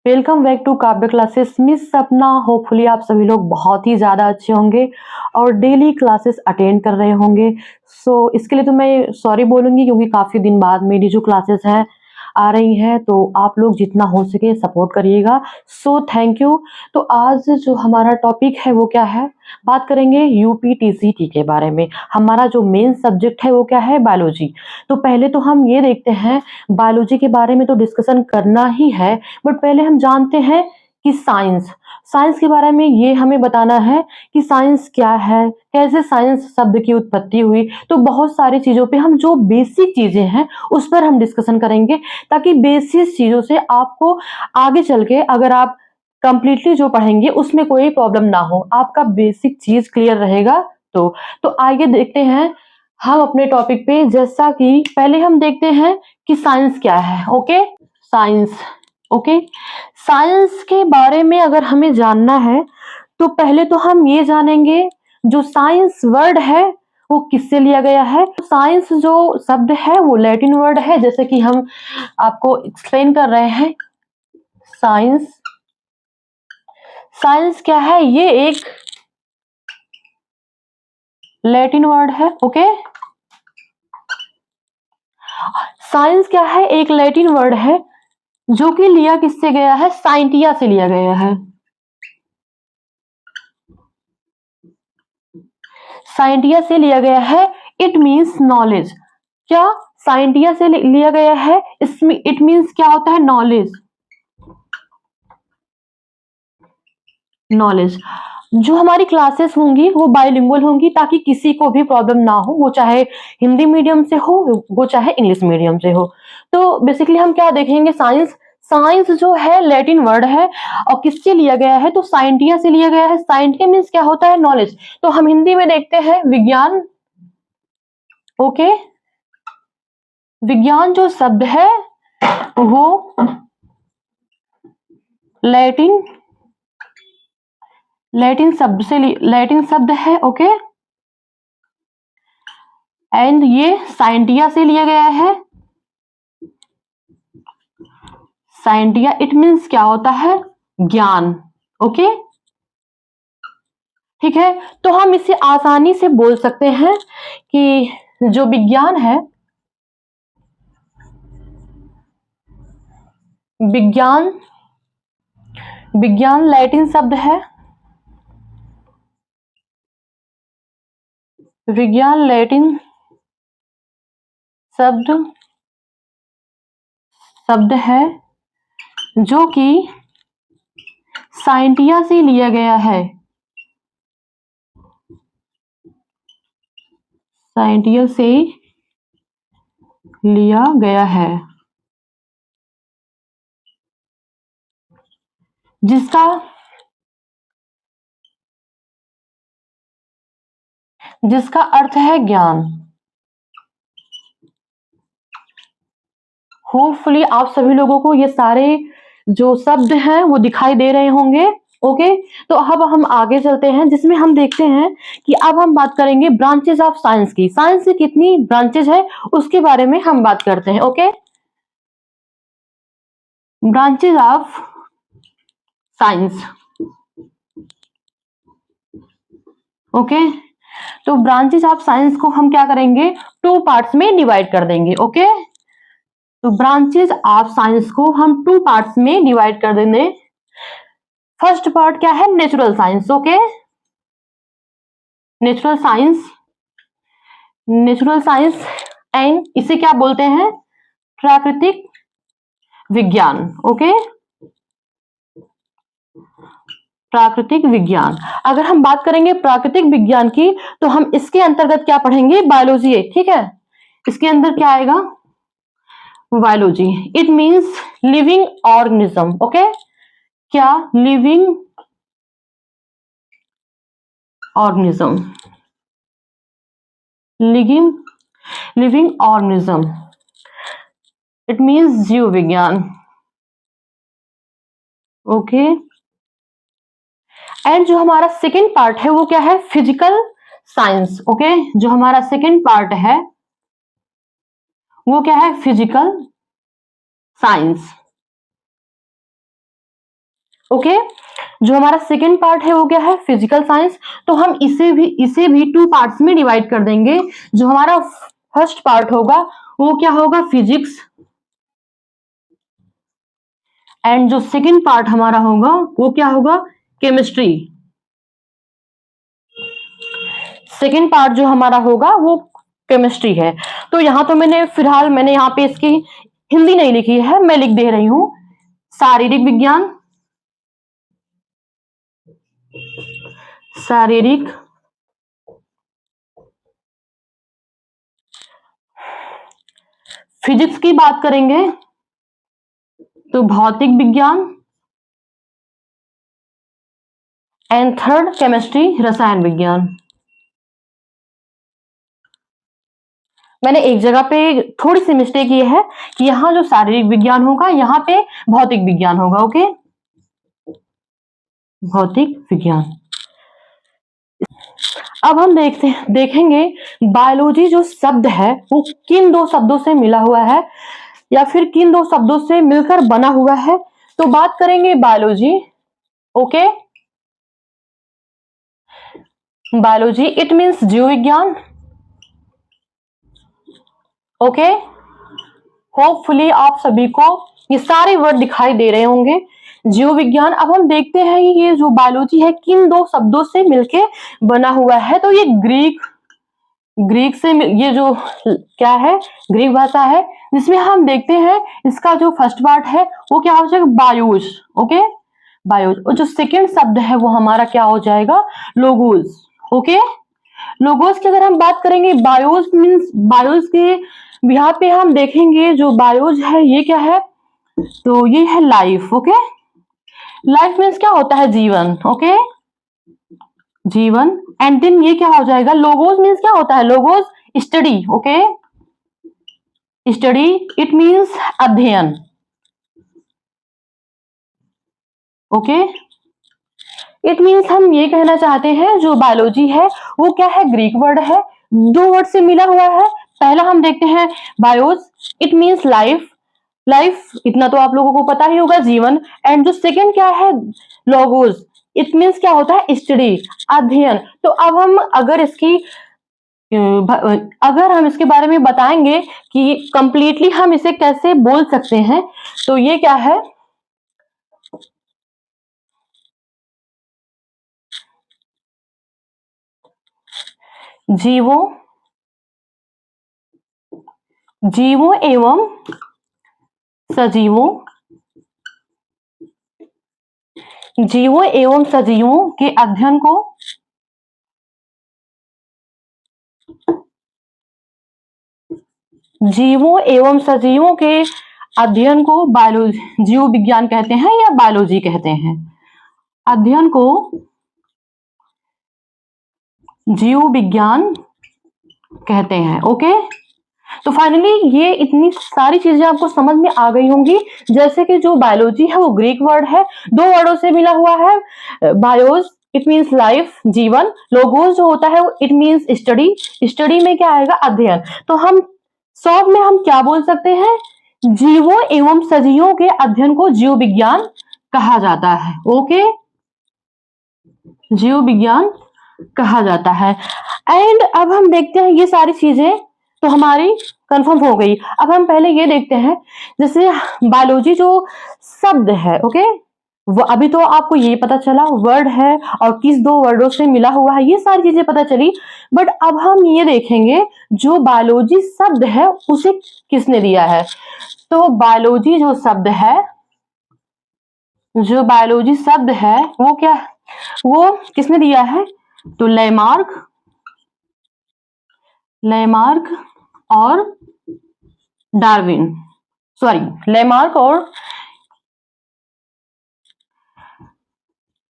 Welcome back to काव्य classes. Miss सपना, hopefully आप सभी लोग बहुत ही ज़्यादा अच्छे होंगे और डेली क्लासेस अटेंड कर रहे होंगे। इसके लिए तो मैं सॉरी बोलूँगी क्योंकि काफ़ी दिन बाद मेरी जो क्लासेस हैं आ रही हैं, तो आप लोग जितना हो सके सपोर्ट करिएगा। Thank you. तो आज जो हमारा टॉपिक है वो क्या है, बात करेंगे यूपीटीसीटी के बारे में। हमारा जो मेन सब्जेक्ट है वो क्या है, बायोलॉजी। तो पहले तो हम ये देखते हैं, बायोलॉजी के बारे में तो डिस्कशन करना ही है, बट पहले हम जानते हैं कि साइंस साइंस के बारे में ये हमें बताना है कि साइंस क्या है, कैसे साइंस शब्द की उत्पत्ति हुई। तो बहुत सारी चीज़ों पे हम जो बेसिक चीज़ें हैं उस पर हम डिस्कशन करेंगे, ताकि बेसिक चीज़ों से आपको आगे चल के अगर आप कंप्लीटली जो पढ़ेंगे उसमें कोई प्रॉब्लम ना हो, आपका बेसिक चीज़ क्लियर रहेगा। तो आगे देखते हैं हम अपने टॉपिक पे। जैसा कि पहले हम देखते हैं कि साइंस क्या है। Okay, science. ओके, साइंस के बारे में अगर हमें जानना है तो पहले तो हम ये जानेंगे जो साइंस वर्ड है वो किससे लिया गया है। साइंस जो शब्द है वो लैटिन वर्ड है, जैसे कि हम आपको एक्सप्लेन कर रहे हैं। साइंस साइंस क्या है, ये एक लैटिन वर्ड है। ओके, साइंस क्या है, एक लैटिन वर्ड है जो कि लिया किससे गया है, साइंटिया से लिया गया है। साइंटिया से लिया गया है। It means knowledge. क्या साइंटिया से लिया गया है, इसमें इट मीन्स क्या होता है, नॉलेज। नॉलेज। जो हमारी क्लासेस होंगी वो बाइलिंगुअल होंगी, ताकि किसी को भी प्रॉब्लम ना हो, वो चाहे हिंदी मीडियम से हो, वो चाहे इंग्लिश मीडियम से हो। तो बेसिकली हम क्या देखेंगे, साइंस साइंस जो है लैटिन वर्ड है और किससे लिया गया है, तो साइंटिया से लिया गया है। साइंटिया मीन्स क्या होता है, नॉलेज। तो हम हिंदी में देखते हैं विज्ञान। ओके, विज्ञान जो शब्द है वो लैटिन लैटिन शब्द है। ओके, एंड ये साइंटिया से लिया गया है। साइंटिया इट मीन्स क्या होता है, ज्ञान। ओके, ठीक है। तो हम इसे आसानी से बोल सकते हैं कि जो विज्ञान है, विज्ञान विज्ञान लैटिन शब्द है। विज्ञान लैटिन शब्द है जो कि साइंटिया से लिया गया है। साइंटिया से लिया गया है, जिसका अर्थ है ज्ञान। होपफुली आप सभी लोगों को ये सारे जो शब्द हैं वो दिखाई दे रहे होंगे। ओके, तो अब हम आगे चलते हैं, जिसमें हम देखते हैं कि अब हम बात करेंगे ब्रांचेस ऑफ साइंस की। साइंस की कितनी ब्रांचेस है उसके बारे में हम बात करते हैं। Okay, branches of science. Okay, तो ब्रांचेस ऑफ साइंस को हम क्या करेंगे, टू पार्ट्स में डिवाइड कर देंगे। ओके, तो ब्रांचेस ऑफ साइंस को हम टू पार्ट्स में डिवाइड कर देंगे। फर्स्ट पार्ट क्या है, natural science. Okay, natural science and इसे क्या बोलते हैं, प्राकृतिक विज्ञान। ओके, प्राकृतिक विज्ञान। अगर हम बात करेंगे प्राकृतिक विज्ञान की, तो हम इसके अंतर्गत क्या पढ़ेंगे, बायोलॉजी है। ठीक है, इसके अंदर क्या आएगा, biology. It means living organism. Okay, क्या, living organism, living organism. It means जीव विज्ञान। ओके, एंड जो हमारा सेकेंड पार्ट है वो क्या है, फिजिकल साइंस। ओके, जो हमारा सेकेंड पार्ट है वो क्या है, फिजिकल साइंस। ओके। जो हमारा सेकेंड पार्ट है वो क्या है, फिजिकल साइंस। तो हम इसे भी टू पार्ट्स में डिवाइड कर देंगे। जो हमारा फर्स्ट पार्ट होगा वो क्या होगा, फिजिक्स, एंड जो सेकेंड पार्ट हमारा होगा वो क्या होगा, केमिस्ट्री। सेकेंड पार्ट जो हमारा होगा वो केमिस्ट्री है। तो यहां तो फिलहाल मैंने यहाँ पे इसकी हिंदी नहीं लिखी है, मैं लिख दे रही हूं शारीरिक विज्ञान, शारीरिक फिजिक्स की बात करेंगे तो भौतिक विज्ञान, एंड थर्ड केमिस्ट्री, रसायन विज्ञान। मैंने एक जगह पे थोड़ी सी मिस्टेक ये है कि यहाँ जो शारीरिक विज्ञान होगा यहाँ पे भौतिक विज्ञान होगा। ओके, भौतिक विज्ञान। अब हम देखेंगे बायोलॉजी जो शब्द है वो किन दो शब्दों से मिला हुआ है या फिर किन दो शब्दों से मिलकर बना हुआ है। तो बात करेंगे biology. Okay, biology it means जीव विज्ञान। ओके, होपफुली आप सभी को ये सारे वर्ड दिखाई दे रहे होंगे, जीव विज्ञान। अब हम देखते हैं ये जो बायोलॉजी है किन दो शब्दों से मिलके बना हुआ है। तो ये ग्रीक से ये जो क्या है, ग्रीक भाषा है, जिसमें हम देखते हैं इसका जो फर्स्ट पार्ट है वो क्या हो जाएगा, बायोस। Okay, BIOS. और जो सेकेंड शब्द है वो हमारा क्या हो जाएगा, लोगोस। ओके, लोगोस की अगर हम बात करेंगे, बायोस मीन्स बायोस के यहाँ पे हम देखेंगे जो बायोस है ये क्या है, तो ये है लाइफ। ओके, लाइफ मीन्स क्या होता है, जीवन। ओके, जीवन। एंड देन ये क्या हो जाएगा, लोगोस मीन्स क्या होता है, logos study. Okay, study it means अध्ययन। ओके, इट मीन्स हम ये कहना चाहते हैं जो बायोलॉजी है वो क्या है, ग्रीक वर्ड है, दो वर्ड से मिला हुआ है। पहला हम देखते हैं BIOS, it means life, life इतना तो आप लोगों को पता ही होगा, जीवन। एंड जो सेकेंड क्या है, लोगोस, इट मीन्स क्या होता है, स्टडी, अध्ययन। तो अब हम अगर हम इसके बारे में बताएंगे कि कंप्लीटली हम इसे कैसे बोल सकते हैं, तो ये क्या है, जीवों एवं सजीवों, जीवों एवं सजीवों के अध्ययन को जीवों एवं सजीवों के अध्ययन को बायोलॉजी, जीव विज्ञान कहते हैं या बायोलॉजी कहते हैं। अध्ययन को जीव विज्ञान कहते हैं। ओके, तो फाइनली ये इतनी सारी चीजें आपको समझ में आ गई होंगी। जैसे कि जो बायोलॉजी है वो ग्रीक वर्ड है, दो वर्डों से मिला हुआ है, बायोस इट मीन्स लाइफ, जीवन, लोगोस जो होता है वो इट मीन्स स्टडी, स्टडी में क्या आएगा, अध्ययन। तो हम शॉर्ट में हम क्या बोल सकते हैं, जीवों एवं सजीवों के अध्ययन को जीव विज्ञान कहा जाता है। ओके, जीव विज्ञान कहा जाता है। एंड अब हम देखते हैं ये सारी चीजें तो हमारी कंफर्म हो गई। अब हम पहले ये देखते हैं जैसे बायोलॉजी जो शब्द है, ओके, वो अभी तो आपको ये पता चला वर्ड है और किस दो वर्डों से मिला हुआ है, ये सारी चीजें पता चली। बट अब हम ये देखेंगे जो बायोलॉजी शब्द है उसे किसने दिया है। तो बायोलॉजी जो शब्द है, जो बायोलॉजी शब्द है वो क्या, वो किसने दिया है, तो लेमार्क और डार्विन, सॉरी लेमार्क और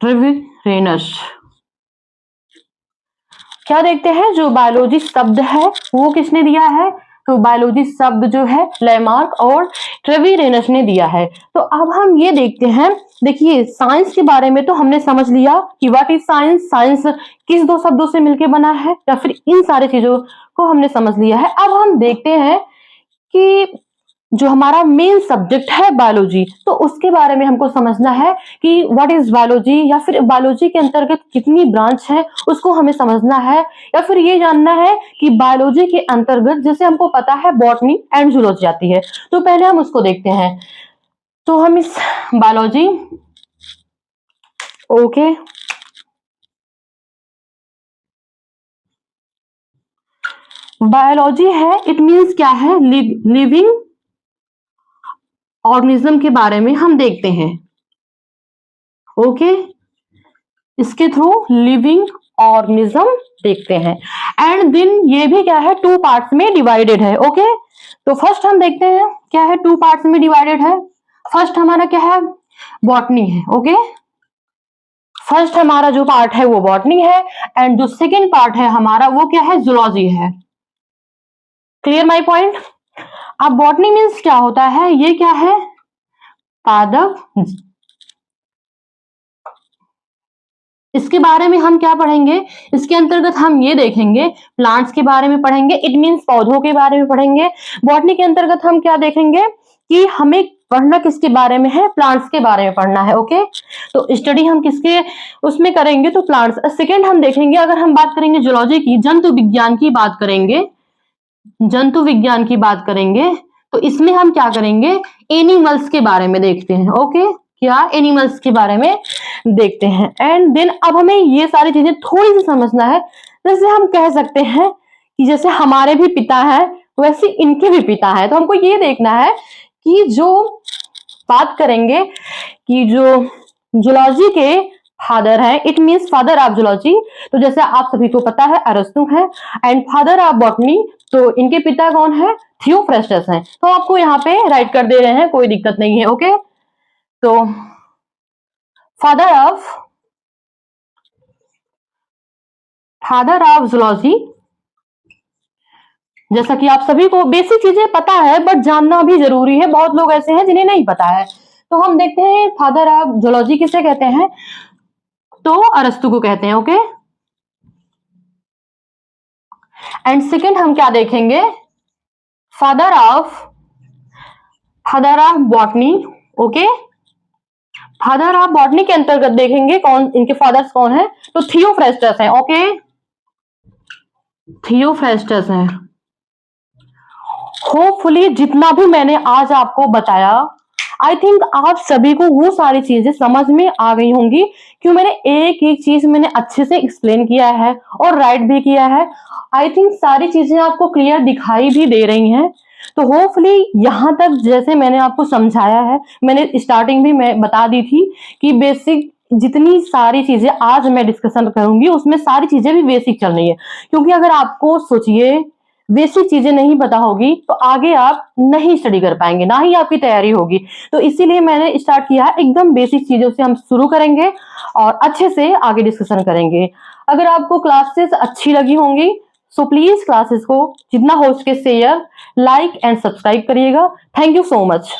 ट्रेविरेनस। क्या देखते हैं जो बायोलॉजी शब्द है वो किसने दिया है, तो बायोलॉजी शब्द जो है लेमार्क और ट्रेविरेनस ने दिया है। तो अब हम ये देखते हैं, देखिए साइंस के बारे में तो हमने समझ लिया कि व्हाट इज साइंस, साइंस किस दो शब्दों से मिलकर बना है, या फिर इन सारी चीजों को हमने समझ लिया है। अब हम देखते हैं कि जो हमारा मेन सब्जेक्ट है बायोलॉजी, तो उसके बारे में हमको समझना है कि व्हाट इज बायोलॉजी, या फिर बायोलॉजी के अंतर्गत कितनी ब्रांच है उसको हमें समझना है, या फिर ये जानना है कि बायोलॉजी के अंतर्गत जैसे हमको पता है बॉटनी एंड जूलॉजी आती है, तो पहले हम उसको देखते हैं। तो हम इस बायोलॉजी, ओके, बायोलॉजी है, इट मीन्स क्या है, लिविंग ऑर्गेनिज्म के बारे में हम देखते हैं। ओके, इसके थ्रू लिविंग ऑर्गेनिज्म देखते हैं। एंड देन ये भी क्या है, टू पार्ट्स में डिवाइडेड है। ओके, तो फर्स्ट हम देखते हैं क्या है, टू पार्ट्स में डिवाइडेड है। फर्स्ट हमारा क्या है, बॉटनी है। ओके, फर्स्ट हमारा जो पार्ट है वो बॉटनी है, एंड जो सेकेंड पार्ट है हमारा वो क्या है, जूलॉजी है। Clear my point. अब बॉटनी मीन्स क्या होता है, ये क्या है, पादप। इसके बारे में हम क्या पढ़ेंगे, इसके अंतर्गत हम ये देखेंगे, प्लांट्स के बारे में पढ़ेंगे, इट मीन्स पौधों के बारे में पढ़ेंगे। बॉटनी के अंतर्गत हम क्या देखेंगे कि हमें पढ़ना किसके बारे में है, प्लांट्स के बारे में पढ़ना है। ओके, तो स्टडी हम किसके उसमें करेंगे, तो प्लांट्स। सेकेंड हम देखेंगे, अगर हम बात करेंगे जूलॉजी की, जंतु विज्ञान की बात करेंगे, जंतु विज्ञान की बात करेंगे, तो इसमें हम क्या करेंगे, एनिमल्स के बारे में देखते हैं। ओके, क्या एनिमल्स के बारे में देखते हैं। एंड देन अब हमें ये सारी चीजें थोड़ी सी समझना है। जैसे हम कह सकते हैं कि जैसे हमारे भी पिता है वैसे इनके भी पिता है, तो हमको ये देखना है कि जो बात करेंगे कि जो जूलॉजी के फादर है, it means father of zoology, तो जैसे आप सभी को पता है अरस्तु है, एंड फादर ऑफ बॉटनी, तो इनके पिता कौन है, थियोफ्रेस्टस है। तो आपको यहाँ पे राइट कर दे रहे हैं, कोई दिक्कत नहीं है। ओके, तो फादर ऑफ जूलॉजी, जैसा कि आप सभी को बेसिक चीजें पता है बट जानना भी जरूरी है, बहुत लोग ऐसे हैं जिन्हें नहीं पता है। तो हम देखते हैं फादर ऑफ जूलॉजी किसे कहते हैं, तो अरस्तु को कहते हैं। ओके, एंड सेकेंड हम क्या देखेंगे, father of botany. Okay, father of botany के अंतर्गत देखेंगे कौन इनके फादर्स कौन है, तो थियोफ्रेस्टस है। ओके, थियोफ्रेस्टस है। होपफुली जितना भी मैंने आज आपको बताया, आई थिंक आप सभी को वो सारी चीजें समझ में आ गई होंगी, क्यों मैंने एक एक चीज मैंने अच्छे से एक्सप्लेन किया है और राइट भी किया है। आई थिंक सारी चीजें आपको क्लियर दिखाई भी दे रही हैं। तो होपफुली यहाँ तक जैसे मैंने आपको समझाया है, मैंने स्टार्टिंग भी मैं बता दी थी कि बेसिक जितनी सारी चीजें आज मैं डिस्कशन करूंगी उसमें सारी चीजें भी बेसिक चल रही है, क्योंकि अगर आपको सोचिए बेसिक चीजें नहीं पता होगी तो आगे आप नहीं स्टडी कर पाएंगे, ना ही आपकी तैयारी होगी। तो इसीलिए मैंने स्टार्ट किया है, एकदम बेसिक चीजों से हम शुरू करेंगे और अच्छे से आगे डिस्कशन करेंगे। अगर आपको क्लासेस अच्छी लगी होंगी सो प्लीज क्लासेस को जितना हो सके शेयर, लाइक एंड सब्सक्राइब करिएगा। Thank you so much.